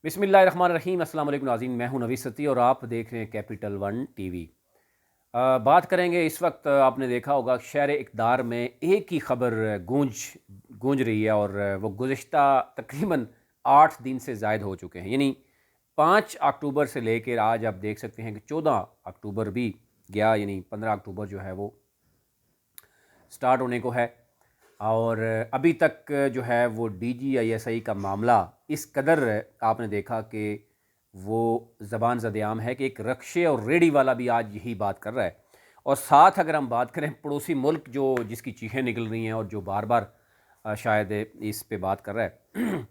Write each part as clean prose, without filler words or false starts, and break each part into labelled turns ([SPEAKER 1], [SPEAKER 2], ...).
[SPEAKER 1] بسم اللہ الرحمن الرحیم۔ السلام علیکم ناظرین، میں ہوں نوید ستی اور آپ دیکھ رہے ہیں کیپٹل ون ٹی وی۔ بات کریں گے اس وقت، آپ نے دیکھا ہوگا شہر اقتدار میں ایک ہی خبر گونج رہی ہے، اور وہ گزشتہ تقریباً 8 دن سے زائد ہو چکے ہیں، یعنی 5 اکتوبر سے لے کے آج آپ دیکھ سکتے ہیں کہ 14 اکتوبر بھی گیا، یعنی 15 اکتوبر جو ہے وہ سٹارٹ ہونے کو ہے، اور ابھی تک جو ہے وہ D G I S I کا معاملہ اس قدر آپ نے دیکھا کہ وہ زبان زد عام ہے کہ ایک رکشے اور ریڑھی والا بھی آج یہی بات کر رہا ہے۔ اور ساتھ اگر ہم بات کریں پڑوسی ملک جس کی چیخیں نکل رہی ہیں اور جو بار بار شاید اس پہ بات کر رہا ہے،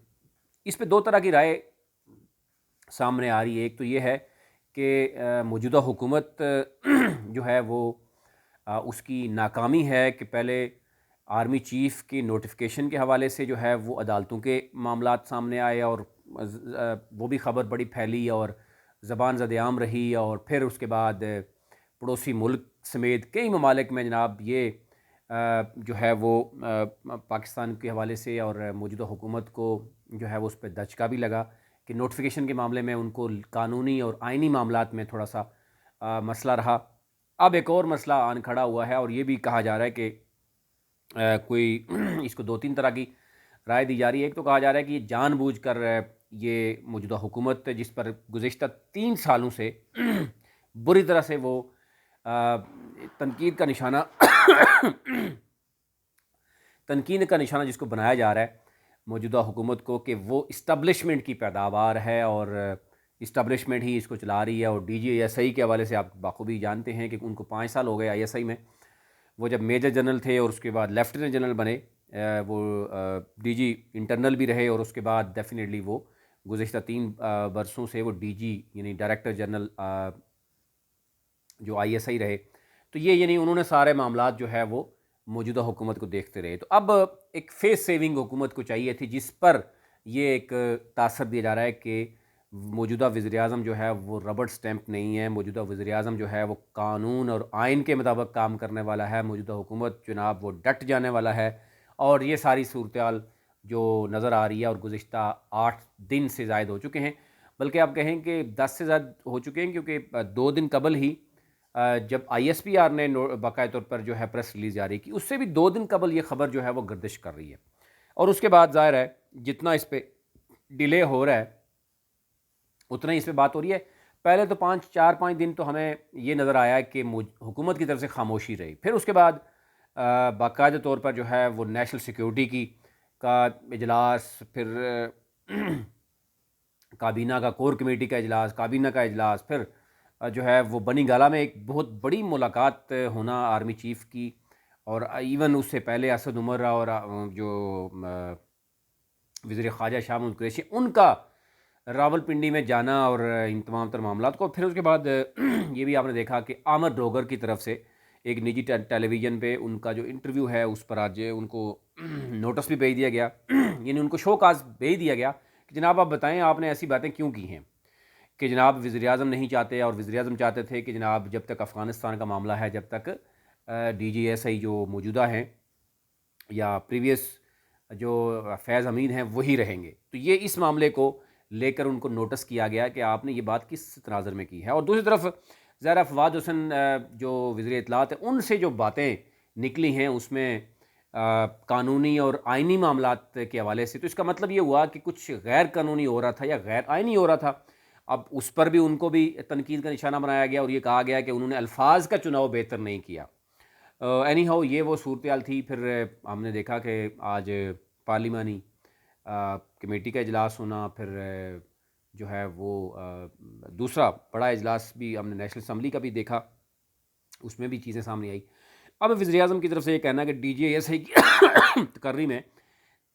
[SPEAKER 1] اس پہ دو طرح کی رائے سامنے آ رہی ہے۔ ایک تو یہ ہے کہ موجودہ حکومت جو ہے وہ اس کی ناکامی ہے کہ پہلے آرمی چیف کی نوٹیفیکیشن کے حوالے سے جو ہے وہ عدالتوں کے معاملات سامنے آئے، اور وہ بھی خبر بڑی پھیلی اور زبان زد عام رہی، اور پھر اس کے بعد پڑوسی ملک سمیت کئی ممالک میں جناب یہ جو ہے وہ پاکستان کے حوالے سے اور موجودہ حکومت کو جو ہے وہ اس پہ دھچکا بھی لگا کہ نوٹیفیکیشن کے معاملے میں ان کو قانونی اور آئینی معاملات میں تھوڑا سا مسئلہ رہا۔ اب ایک اور مسئلہ آن کھڑا ہوا ہے، اور یہ بھی کہا جا رہا ہے کہ کوئی اس کو 2-3 طرح کی رائے دی جا رہی ہے۔ ایک تو کہا جا رہا ہے کہ یہ جان بوجھ کر یہ موجودہ حکومت جس پر گزشتہ 3 سالوں سے بری طرح سے وہ تنقید کا نشانہ جس کو بنایا جا رہا ہے موجودہ حکومت کو، کہ وہ اسٹیبلشمنٹ کی پیداوار ہے اور اسٹیبلشمنٹ ہی اس کو چلا رہی ہے۔ اور ڈی جی ایس آئی کے حوالے سے آپ بخوبی جانتے ہیں کہ ان کو 5 سال ہو گئے آئی ایس آئی میں، وہ جب میجر جنرل تھے اور اس کے بعد لیفٹیننٹ جنرل بنے، وہ ڈی جی انٹرنل بھی رہے، اور اس کے بعد ڈیفینیٹلی وہ گزشتہ 3 برسوں سے وہ ڈی جی یعنی ڈائریکٹر جنرل جو آئی ایس آئی رہے۔ تو یہ یعنی انہوں نے سارے معاملات جو ہے وہ موجودہ حکومت کو دیکھتے رہے۔ تو اب ایک فیس سیونگ حکومت کو چاہیے تھی، جس پر یہ ایک تاثر دیا جا رہا ہے کہ موجودہ وزیر اعظم جو ہے وہ ربڑ سٹیمپ نہیں ہے، موجودہ وزیر اعظم جو ہے وہ قانون اور آئین کے مطابق کام کرنے والا ہے، موجودہ حکومت جناب وہ ڈٹ جانے والا ہے۔ اور یہ ساری صورتحال جو نظر آ رہی ہے، اور گزشتہ 8 دن سے زائد ہو چکے ہیں، بلکہ آپ کہیں کہ 10 سے زائد ہو چکے ہیں، کیونکہ 2 دن قبل ہی جب آئی ایس پی آر نے باقاعدہ طور پر جو ہے پریس ریلیز جاری کی، اس سے بھی 2 دن قبل یہ خبر جو ہے وہ گردش کر رہی ہے۔ اور اس کے بعد ظاہر ہے جتنا اس پہ ڈیلے ہو رہا ہے اتنا ہی اس پہ بات ہو رہی ہے۔ پہلے تو 4-5 دن تو ہمیں یہ نظر آیا کہ حکومت کی طرف سے خاموشی رہی، پھر اس کے بعد باقاعدہ طور پر جو ہے وہ نیشنل سیکیورٹی کا اجلاس، پھر کابینہ کا کور کمیٹی کا اجلاس، کابینہ کا اجلاس، پھر جو ہے وہ بنی گالہ میں ایک بہت بڑی ملاقات ہونا آرمی چیف کی، اور ایون اس سے پہلے اسد عمر اور جو وزیر خارجہ شاہ محمود قریشی ان کا راول پنڈی میں جانا، اور ان تمام تر معاملات کو۔ پھر اس کے بعد یہ بھی آپ نے دیکھا کہ عامر ڈوگر کی طرف سے ایک نجی ٹیلی ویژن پہ ان کا جو انٹرویو ہے اس پر آج ان کو نوٹس بھی بھیج دیا گیا، یعنی ان کو شو کاز بھیج دیا گیا کہ جناب آپ بتائیں آپ نے ایسی باتیں کیوں کی ہیں، کہ جناب وزیر اعظم نہیں چاہتے، اور وزیر اعظم چاہتے تھے کہ جناب جب تک افغانستان کا معاملہ ہے، جب تک ڈی جی ایس آئی جو موجودہ ہیں یا پریویس جو فیض حمید ہیں وہی رہیں گے۔ تو یہ اس معاملے کو لے کر ان کو نوٹس کیا گیا کہ آپ نے یہ بات کس تناظر میں کی ہے۔ اور دوسری طرف ظاہر فواد حسن جو وزیر اطلاعات ہیں، ان سے جو باتیں نکلی ہیں اس میں قانونی اور آئینی معاملات کے حوالے سے، تو اس کا مطلب یہ ہوا کہ کچھ غیر قانونی ہو رہا تھا یا غیر آئینی ہو رہا تھا۔ اب اس پر بھی ان کو بھی تنقید کا نشانہ بنایا گیا، اور یہ کہا گیا کہ انہوں نے الفاظ کا چناؤ بہتر نہیں کیا۔ اینی ہاؤ یہ وہ صورتحال تھی۔ پھر ہم نے دیکھا کہ آج پارلیمانی کمیٹی کا اجلاس ہونا، پھر جو ہے وہ دوسرا بڑا اجلاس بھی ہم نے نیشنل اسمبلی کا بھی دیکھا، اس میں بھی چیزیں سامنے آئی۔ اب وزیر اعظم کی طرف سے یہ کہنا کہ ڈی جی ایس آئی کی تقرری میں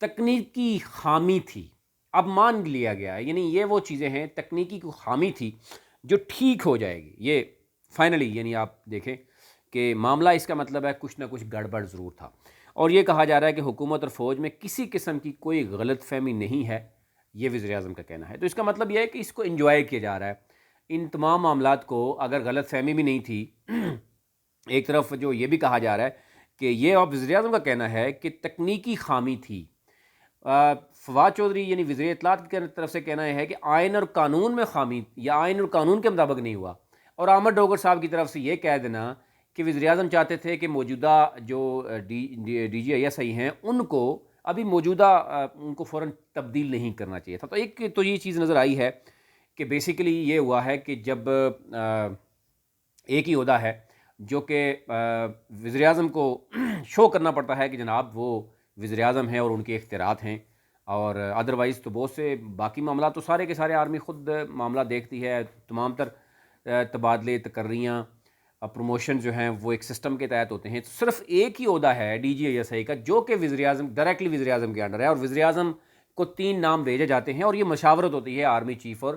[SPEAKER 1] تکنیکی خامی تھی، اب مان لیا گیا ہے، یعنی یہ وہ چیزیں ہیں تکنیکی کو خامی تھی جو ٹھیک ہو جائے گی۔ یہ فائنلی یعنی آپ دیکھیں کہ معاملہ اس کا مطلب ہے کچھ نہ کچھ گڑبڑ ضرور تھا، اور یہ کہا جا رہا ہے کہ حکومت اور فوج میں کسی قسم کی کوئی غلط فہمی نہیں ہے، یہ وزیر اعظم کا کہنا ہے۔ تو اس کا مطلب یہ ہے کہ اس کو انجوائے کیا جا رہا ہے ان تمام معاملات کو۔ اگر غلط فہمی بھی نہیں تھی، ایک طرف جو یہ بھی کہا جا رہا ہے کہ یہ اب وزیر اعظم کا کہنا ہے کہ تکنیکی خامی تھی، فواد چودھری یعنی وزیر اطلاعات کی طرف سے کہنا یہ ہے کہ آئین اور قانون میں خامی یا آئین اور قانون کے مطابق نہیں ہوا، اور عامر ڈوگر صاحب کی طرف سے یہ کہہ دینا کہ وزیر اعظم چاہتے تھے کہ موجودہ جو D G I S I ہیں ان کو ابھی موجودہ ان کو فوراً تبدیل نہیں کرنا چاہیے تھا۔ تو ایک تو یہ چیز نظر آئی ہے کہ بیسیکلی یہ ہوا ہے کہ جب ایک ہی عہدہ ہے جو کہ وزیر اعظم کو شو کرنا پڑتا ہے کہ جناب وہ وزیر اعظم ہیں اور ان کے اختیارات ہیں، اور ادروائز تو بہت سے باقی معاملات تو سارے کے سارے آرمی خود معاملہ دیکھتی ہے، تمام تر تبادلے تقرریاں پروموشن جو ہیں وہ ایک سسٹم کے تحت ہوتے ہیں۔ صرف ایک ہی عہدہ ہے D G I S I کا جو کہ وزیر اعظم ڈائریکٹلی وزیر اعظم کے انڈر ہے، اور وزیر اعظم کو 3 نام بھیجے جاتے ہیں اور یہ مشاورت ہوتی ہے آرمی چیف اور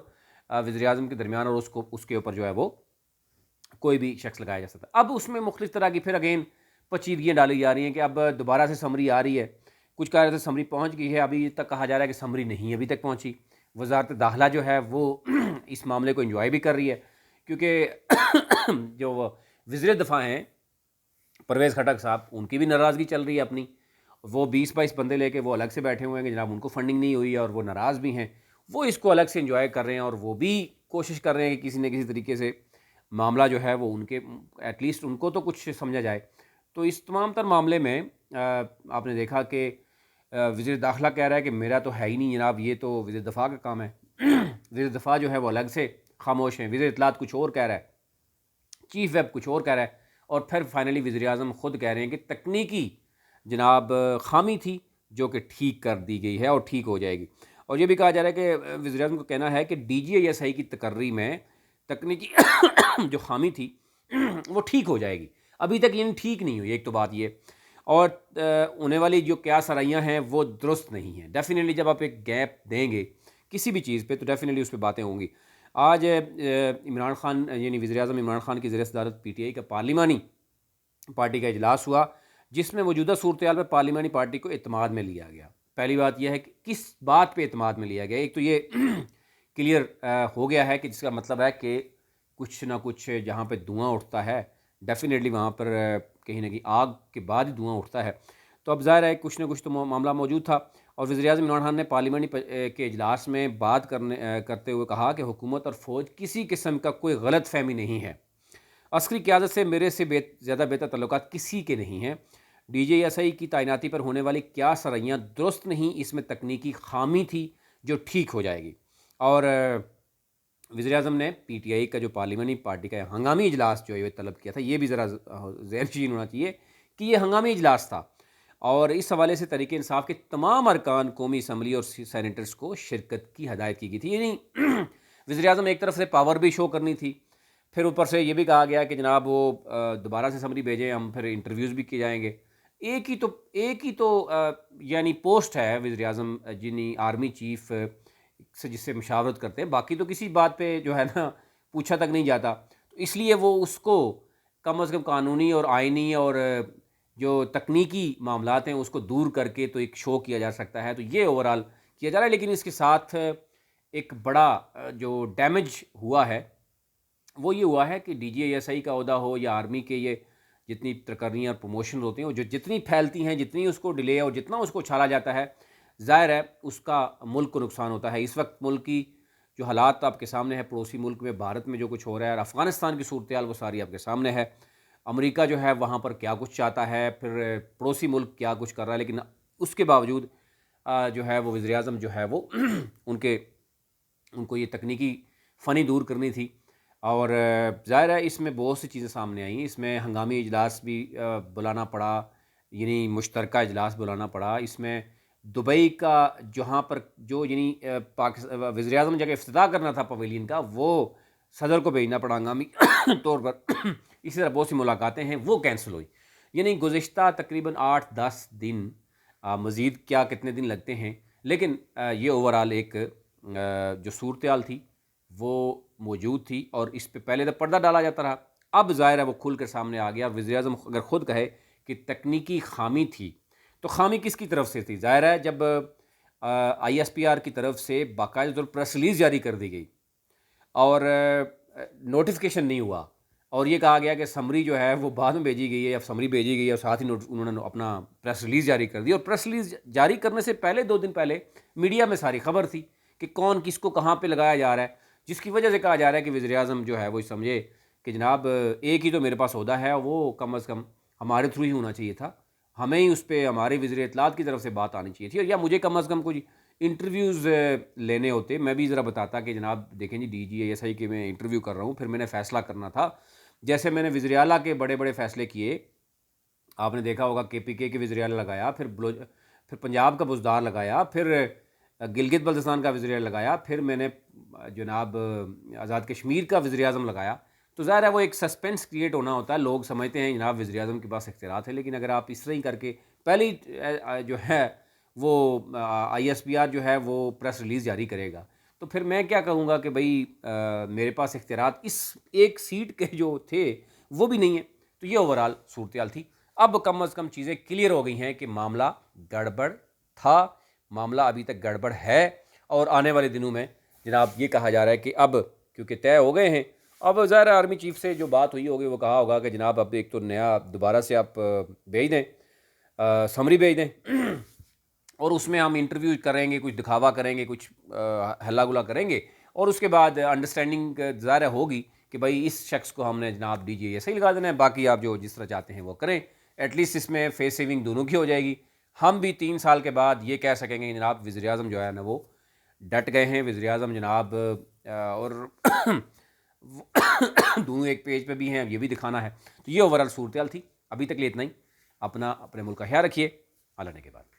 [SPEAKER 1] وزیر اعظم کے درمیان، اور اس کے اوپر جو ہے وہ کوئی بھی شخص لگایا جا سکتا ہے۔ اب اس میں مختلف طرح کی پھر اگین پیچیدگیاں ڈالی جا رہی ہیں کہ اب دوبارہ سے سمری آ رہی ہے، کچھ کہہ رہے تھے سمری پہنچ گئی ہے، ابھی تک کہا جا رہا ہے کہ سمری نہیں ابھی تک پہنچی۔ وزارت داخلہ جو ہے وہ اس معاملے کو انجوائے بھی کر رہی ہے، کیونکہ جو وزیر دفاع ہیں پرویز خٹک صاحب، ان کی بھی ناراضگی چل رہی ہے اپنی، وہ 20-22 بندے لے کے وہ الگ سے بیٹھے ہوئے ہیں کہ جناب ان کو فنڈنگ نہیں ہوئی اور وہ ناراض بھی ہیں، وہ اس کو الگ سے انجوائے کر رہے ہیں، اور وہ بھی کوشش کر رہے ہیں کہ کسی نہ کسی طریقے سے معاملہ جو ہے وہ ان کے ایٹ لیسٹ ان کو تو کچھ سمجھا جائے۔ تو اس تمام تر معاملے میں آپ نے دیکھا کہ وزیر داخلہ کہہ رہا ہے کہ میرا تو ہے ہی نہیں جناب، یہ تو وزیر دفاع کا کام ہے۔ وزیر دفاع جو ہے وہ الگ سے خاموش ہیں، وزیر اطلاعات کچھ اور کہہ رہا ہے، چیف ویب کچھ اور کہہ رہا ہے، اور پھر فائنلی وزیر اعظم خود کہہ رہے ہیں کہ تکنیکی جناب خامی تھی جو کہ ٹھیک کر دی گئی ہے اور ٹھیک ہو جائے گی۔ اور یہ بھی کہا جا رہا ہے کہ وزیر اعظم کو کہنا ہے کہ D G I S I کی تقرری میں تکنیکی جو خامی تھی وہ ٹھیک ہو جائے گی، ابھی تک یہ ٹھیک نہیں ہوئی، ایک تو بات یہ، اور ہونے والی جو کیا سرائیاں ہیں وہ درست نہیں ہیں۔ ڈیفینیٹلی جب آپ ایک گیپ دیں گے کسی بھی چیز پہ تو ڈیفینیٹلی اس پہ باتیں ہوں گی۔ آج عمران خان یعنی وزیر اعظم عمران خان کی زیر صدارت پی ٹی آئی کا پارلیمانی پارٹی کا اجلاس ہوا، جس میں موجودہ صورتحال میں پارلیمانی پارٹی کو اعتماد میں لیا گیا۔ پہلی بات یہ ہے کہ کس بات پہ اعتماد میں لیا گیا، ایک تو یہ کلیئر ہو گیا ہے کہ جس کا مطلب ہے کہ کچھ نہ کچھ جہاں پہ دھواں اٹھتا ہے ڈیفینیٹلی وہاں پر کہیں نہ کہیں آگ کے بعد ہی دھواں اٹھتا ہے، تو اب ظاہر ہے کچھ نہ کچھ تو معاملہ موجود تھا۔ اور وزیر اعظم عمران خان نے پارلیمانی کے اجلاس میں بات کرتے ہوئے کہا کہ حکومت اور فوج کسی قسم کا کوئی غلط فہمی نہیں ہے، عسکری قیادت سے میرے سے زیادہ بہتر تعلقات کسی کے نہیں ہیں، ڈی جے ایس آئی کی تعیناتی پر ہونے والی کیا سرائیاں درست نہیں، اس میں تکنیکی خامی تھی جو ٹھیک ہو جائے گی۔ اور وزیر اعظم نے پی ٹی آئی کا جو پارلیمانی پارٹی کا ہنگامی اجلاس جو ہے طلب کیا تھا، یہ بھی ذرا ذہن نشین ہونا چاہیے کہ یہ ہنگامی اجلاس تھا، اور اس حوالے سے تحریک انصاف کے تمام ارکان قومی اسمبلی اور سینیٹرز کو شرکت کی ہدایت کی گئی تھی۔ یعنی وزیر اعظم ایک طرف سے پاور بھی شو کرنی تھی، پھر اوپر سے یہ بھی کہا گیا کہ جناب وہ دوبارہ سے اسمبلی بھیجیں، ہم پھر انٹرویوز بھی کیے جائیں گے۔ ایک ہی تو یعنی پوسٹ ہے وزیر اعظم جنہیں آرمی چیف سے جس سے مشاورت کرتے ہیں، باقی تو کسی بات پہ جو ہے نا پوچھا تک نہیں جاتا، تو اس لیے وہ اس کو کم از کم قانونی اور آئینی اور جو تکنیکی معاملات ہیں اس کو دور کر کے تو ایک شو کیا جا سکتا ہے، تو یہ اوورال کیا جا رہا ہے۔ لیکن اس کے ساتھ ایک بڑا جو ڈیمیج ہوا ہے وہ یہ ہوا ہے کہ D G I S I کا عہدہ ہو یا آرمی کے یہ جتنی تقرریاں اور پروموشن ہوتی ہیں، وہ جو جتنی پھیلتی ہیں، جتنی اس کو ڈیلے اور جتنا اس کو اچھالا جاتا ہے، ظاہر ہے اس کا ملک کو نقصان ہوتا ہے۔ اس وقت ملک کی جو حالات آپ کے سامنے ہے، پڑوسی ملک میں بھارت میں جو کچھ ہو رہا ہے اور افغانستان کی صورتحال وہ ساری آپ کے سامنے ہے، امریکہ جو ہے وہاں پر کیا کچھ چاہتا ہے، پھر پڑوسی ملک کیا کچھ کر رہا ہے، لیکن اس کے باوجود جو ہے وہ وزیر اعظم جو ہے وہ ان کو یہ تکنیکی فنی دور کرنی تھی، اور ظاہر ہے اس میں بہت سی چیزیں سامنے آئیں۔ اس میں ہنگامی اجلاس بھی بلانا پڑا، یعنی مشترکہ اجلاس بلانا پڑا۔ اس میں دبئی کا جہاں پر جو یعنی وزیر اعظم جگہ افتتاح کرنا تھا پویلین کا، وہ صدر کو بھیجنا پڑا ہنگامی طور پر۔ اسی طرح بہت سی ملاقاتیں ہیں وہ کینسل ہوئی، یعنی گزشتہ تقریباً 8-10 دن، مزید کیا کتنے دن لگتے ہیں، لیکن یہ اوورال ایک جو صورتحال تھی وہ موجود تھی، اور اس پہ پہلے تو پردہ ڈالا جاتا رہا، اب ظاہر ہے وہ کھل کر سامنے آ گیا۔ اور وزیر اعظم اگر خود کہے کہ تکنیکی خامی تھی، تو خامی کس کی طرف سے تھی؟ ظاہر ہے جب آئی ایس پی آر کی طرف سے باقاعدہ طور پر پریس ریلیز جاری کر دی گئی اور نوٹیفیکیشن نہیں ہوا، اور یہ کہا گیا کہ سمری جو ہے وہ بعد میں بھیجی گئی ہے، اب سمری بھیجی گئی ہے اور ساتھ ہی انہوں نے اپنا پریس ریلیز جاری کر دی، اور پریس ریلیز جاری کرنے سے پہلے 2 دن پہلے میڈیا میں ساری خبر تھی کہ کون کس کو کہاں پہ لگایا جا رہا ہے، جس کی وجہ سے کہا جا رہا ہے کہ وزیر اعظم جو ہے وہ سمجھے کہ جناب ایک ہی تو میرے پاس عہدہ ہے، وہ کم از کم ہمارے تھرو ہی ہونا چاہیے تھا، ہمیں ہی اس پہ ہمارے وزیر اطلاعات کی طرف سے بات آنی چاہیے تھی، اور یا مجھے کم از کم کچھ انٹرویوز لینے ہوتے، میں بھی ذرا بتاتا کہ جناب دیکھیں G D G A S I کے میں انٹرویو کر رہا ہوں، پھر میں نے فیصلہ کرنا تھا، جیسے میں نے وزیر اعلیٰ کے بڑے بڑے فیصلے کیے، آپ نے دیکھا ہوگا کے پی کے وزیر اعلیٰ لگایا، پھر پنجاب کا بزدار لگایا، پھر گلگت بلتستان کا وزیر اعلیٰ لگایا، پھر میں نے جناب آزاد کشمیر کا وزیر اعظم لگایا، تو ظاہر ہے وہ ایک سسپینس کریٹ ہونا ہوتا ہے، لوگ سمجھتے ہیں جناب وزیر اعظم کے پاس اختیارات ہے، لیکن اگر آپ اس طرح ہی کر کے پہلی جو ہے وہ آئی ایس پی آر جو ہے وہ پریس ریلیز جاری کرے گا، تو پھر میں کیا کہوں گا کہ بھائی میرے پاس اختیارات اس ایک سیٹ کے جو تھے وہ بھی نہیں ہیں، تو یہ اوورال صورتحال تھی۔ اب کم از کم چیزیں کلیئر ہو گئی ہیں کہ معاملہ گڑبڑ تھا، معاملہ ابھی تک گڑبڑ ہے، اور آنے والے دنوں میں جناب یہ کہا جا رہا ہے کہ اب کیونکہ طے ہو گئے ہیں، اب ظاہر آرمی چیف سے جو بات ہوئی ہوگی وہ کہا ہوگا کہ جناب اب ایک تو نیا دوبارہ سے آپ بھیج دیں، سمری بھیج دیں، اور اس میں ہم انٹرویو کریں گے، کچھ دکھاوا کریں گے، کچھ ہلا گلا کریں گے، اور اس کے بعد انڈرسٹینڈنگ ظاہر ہوگی کہ بھائی اس شخص کو ہم نے جناب ڈی جی ایسے ہی لگا دینا ہے، باقی آپ جو جس طرح چاہتے ہیں وہ کریں، ایٹ لیسٹ اس میں فیس سیونگ دونوں کی ہو جائے گی، ہم بھی 3 سال کے بعد یہ کہہ سکیں گے جناب وزیر اعظم جو ہے نا وہ ڈٹ گئے ہیں، وزیر اعظم جناب اور دونوں ایک پیج پہ بھی ہیں، یہ بھی دکھانا ہے، تو یہ اوورال صورتحال تھی، ابھی تک لیے اتنا ہی، اپنے ملک کا خیال رکھیے، اللہ نے کے بعد